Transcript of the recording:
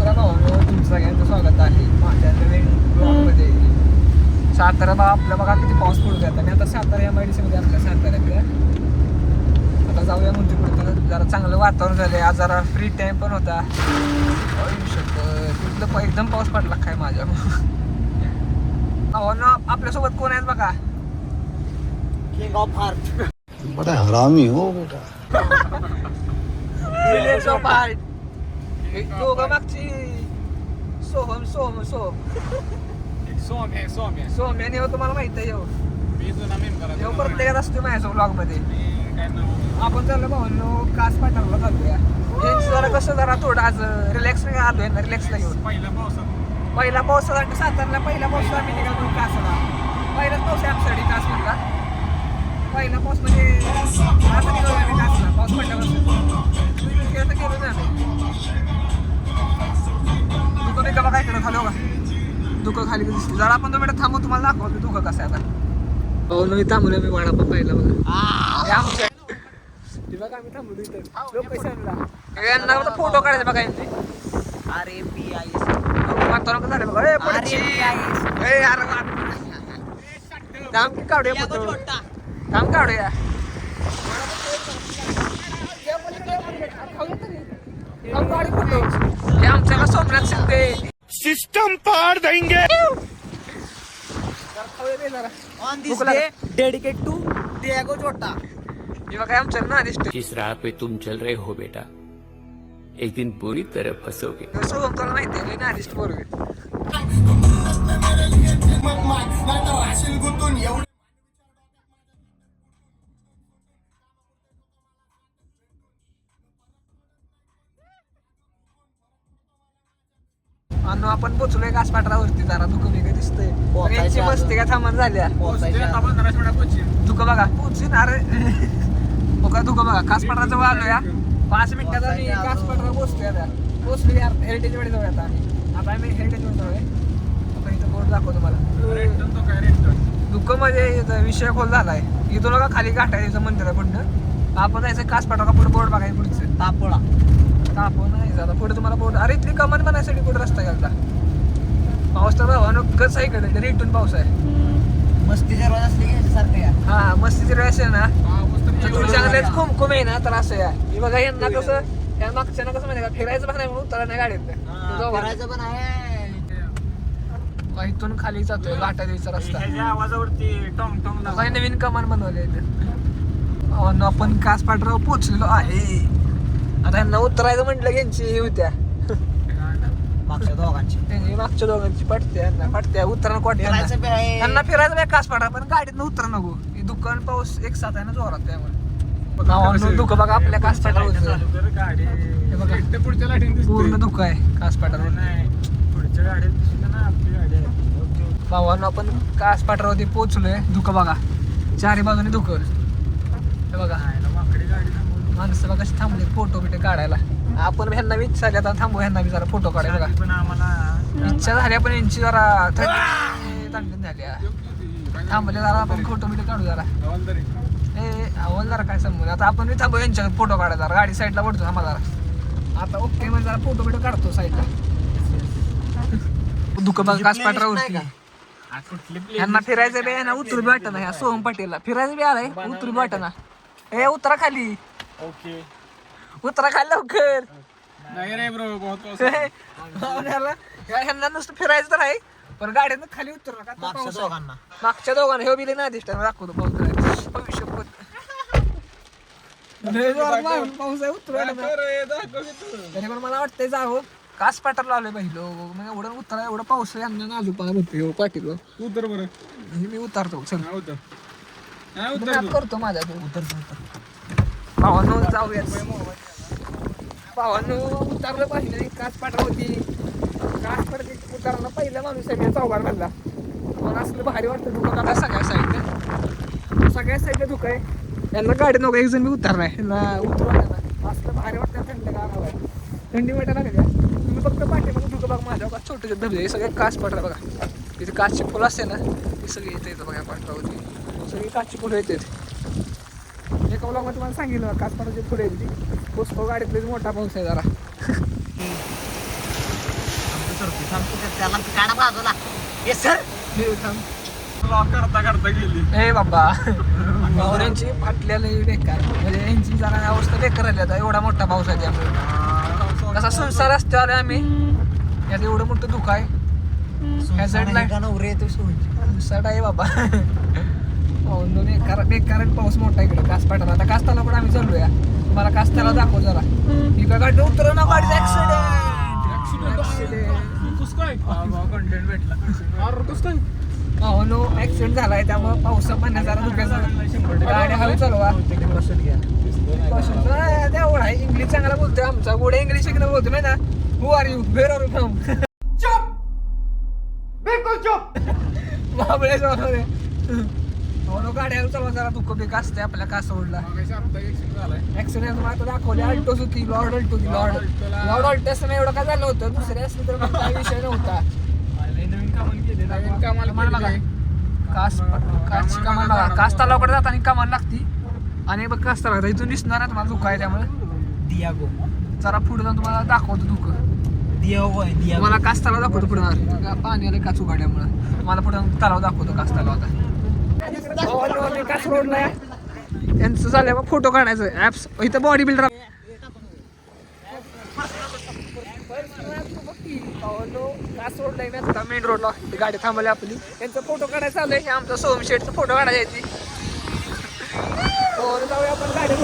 नमस्कार भावांनो, तुमचं सगळ्यांचं स्वागत आहे माझ्या नवीन ब्लॉगमध्ये. सातारा आपल्या बघा किती पाऊस पडू द्या. मी आता सातारा या मध्ये आपल्या साताऱ्यातल्या आता जाऊया म्हणते कुठं जरा चांगलं वातावरण झालंय. आज जरा फ्री टाइम पण होता. तिथलं एकदम पाऊस पडला काय माझ्या भावांनो. आपल्यासोबत कोण आहेत बघा, किंग ऑफ हार्ट. बड़ा हरामी हो बेटा. दोघं मागची सोहम सोम्याने तुम्हाला माहित आहे येऊ प्रत्येकात असतो माझ्या ब्लॉग मध्ये. आपण चाललो भावांनो कास पाठवला चालूया. जरा कसं जरा थोडं आज रिलॅक्स आलोय ना, रिलॅक्सला घेऊन. पहिला पावसासाठी सातारला पहिला पाऊस आम्ही निघालो कासला. पहिलाच पाऊस आहे आमच्यासाठी कास म्हणला. पहिला पाऊस म्हणजे आता निघालो आम्ही कासला पाऊस पडल्यापासून गेलो ना आम्ही. दुःख बी का काय करत खाली का दुःख खाली दिसते. जरा आपण 2 मिनिटं थांबू, तुम्हाला दाखवतो दुःख कसं आहे आता. हो मी थांबलो, मी वाडा पण पाहिला बघा आमच्या बघा आम्ही थांबलो इथं लोकेशनला. यांना फोटो काढायचे बघा यांचे. RAPIS वातावरण कसं झालं बघा. थांब काढूया फोटो, थांब काढूया. आमच्याला सोमनाथ शिंदे सिस्टम पार देंगे. On this day dedicate to Diego Jota. हे बघा आमच्या ना दिसत. जिस राह पे तुम चल रहे हो बेटा, एक दिन पूरी तरह फंसोगे. सोहम तुला माहिती आहे ना दिसत बरोबर. आणि आपण पोचलोय कासपाटरावरती. जरा दुःख वेगळं दिसतंय. यांची मस्ती का थांबण झाल्या. दुःख बघा पोचून अरे बघा दुःख बघा कासपाटरा जवळ आलो या. 5 मिनिटात आम्ही कासपाटरा पोचतोय. आता पोचलो यार हेरिटेज मध्ये जाऊया. आता आम्ही हेरिटेज मध्ये जाऊया. आता इथं बोर्ड दाखवतो तुम्हाला. दुःख मध्ये विषय खोल झालाय. इथून बघा खाली घाटायचं मंदिर आहे पुढं. आपण जायचं कासपाटरा पुढे बोर्ड बघायचं पुढचं तापोळा. तापवून नाही जाता पुढे तुम्हाला बोर्ड. अरे इथली कमान बनायसाठी कुठे रस्ता गेला. पाऊस तर भावानो कस आहे इकडे रिटून पाऊस आहे. मस्तीच्या रोज असले की सारखं या. हा मस्तीची वेळ असेल ना चांगलेच खुमखुम आहे ना तर असं या. हे बघा यांना कसं या मागच्या ना कसं माहिती का फिरायचं पण नाही म्हणून उतरा नाही गाडीत. करायचं पण आहे. इथून खाली जातोय घाटा द्यायचा रस्ता. आवाजावरती टॉंग टॉंग काही नवीन कमान बनवले इथे. आपण कासपाटरावर पोचलेलो आहे. आता यांना उतरायचं म्हटलं यांची हे होत्या मागच्या दोघांची. मागच्या दोघांची पटत्या उतरणं कोट. त्यांना फिरायचं नाही कासपाटा पण गाडीत उतर नको. दुकान पाऊस एक साथ आहे ना जोरात. त्यामुळे दुःख बघा आपल्या कासपाटावर पूर्ण दुःख आहे कासपाटावर. भावांनो आपण कासपाटावरती पोहोचलोय. दुःख बघा चारी बाजूने दुःख. हे बघा माणसं बघा कशी थांबले फोटो बिटो काढायला. आपण ह्यांना विचारले आता थांबू ह्यांना बी जरा फोटो काढायला. बघा इच्छा झाल्या पण यांची जरा थंडी झाल्या. थांबले जरा आपण फोटो बिटो काढू जरा. आवड जरा काय समजून आता आपण थांबू यांच्या फोटो काढायला. जरा गाडी साईडला पडतो आम्हाला जरा. आता ओके म्हणजे जरा फोटो बिटो काढतो साईडला. दुःख बघा कासपाटरावरती. ह्यांना फिरायचं बी आहे ना उतरू बी वाटत ना. ह्या सोहम पाटीलला फिरायचं बी आलाय उतरू बी वाटत ना. हे उतरा खाली. ओके उतरा खाली लवकर. नाही रे ब्रो ह्यांना नुसतं फिरायचं तर आहे पण गाड्यानं खाली उतर नका. मागच्या दोघांना हे बिले नाही दिसत दाखवतो भविष्य पाऊस आहे उतरायला. तरी पण मला वाटतंय जावं कासपाटरला आलोय पहिलो. म्हणजे एवढं उतरा एवढं पाऊस आहे. यांना नाजू पाहिजे पाटील उतर बरं. मी उतारतो चल उतर करतो माझ्या उतरतो. भावानं जाऊया. भावानं उतरलं पाहिजे कासपाटरावरती. कासपाट उतरला पहिला माणूस आहे चौघार घालला. मला असलं भारी वाटतं. दुःख का सगळ्या साईडला दुःख आहे. यांना गाडी नको. एक जण मी उतरलाय यांना उतरवायला. असलं भारी वाटतं. थंड गाव आहे. थंडी वाटायला लागली. तुम्ही फक्त पाठीमध्ये दुःख बघा माझ्या का छोटे छोटे धबधबे सगळे कासपाटरा बघा. इथे काचची फुलं असते ना ती सगळी येते बघा पाटरावरती. सगळी काचची फुलं येतात. एका ब्लॉगमध्ये तुम्हाला सांगितलं कासपाटाची फुले येते. पुष्प गाडीतले मोठा पाऊस आहे जरा. त्याला काढा बाजूला. Yes sir. करता करता गेली. ए बाबा यांची फाटलेली बेकार म्हणजे यांची जरा अवस्था बेकार झाली आता एवढा मोठा पाऊस आहे त्यामुळे कसा संसार असतो आले आम्ही यात एवढं मोठं धुकं आहे ह्या साईडला नवरे येतो सोडून. साईड आहे बाबा बेकार बेकार पाऊस मोठा इकडे कास पाठाला आता कास्ताला पण आम्ही चाललोया मला कास्ताला दाखव जरा इकडे गाडी उतर ना गाडीचा कंटेंट भेटला. नो ऍक्सिडेंट झालाय त्यामुळे पावसा पाण्यात जरा धुक्याचं गाडी हवी चालवा तेवढा आहे इंग्लिश चांगला बोलतोय आमचा गोडे इंग्लिश शिकणं बोलतो नाही ना who are you where are you from महाबळेच गाडी हवी चालवा जरा दुःख बेक असते आपल्या कासवडला ऍक्सिडेंट आता दाखवले अल्टोच होती लॉर्ड अल्टो होती लॉर्ड अल्टो असताना एवढं काय झालं होतं दुसरे असले तर मग काही विषय नव्हता कास तलावाकडे जाताना कमान लागती आणि बघ कास तलाव इथून दिसणार आहे तुम्हाला धुकं आहे त्यामुळे दियागो जरा पुढे जाऊन तुम्हाला दाखवतो धुकं दियागो आहे दियागो. तुम्हाला कास तलाव दाखवतो पुढे पाणी आलं काच उघडल्यामुळे तुम्हाला पुढे तलाव दाखवतो कास तलाव आता कास रोडला यांचं झालं मग फोटो काढायचं ऍप्स इथं बॉडी बिल्डर मेन रोडला गाडी थांबवली आपली त्यांचा फोटो काढायचा चालू आहे आमचा सोम शेटचा फोटो काढायची जाऊया आपण गाडी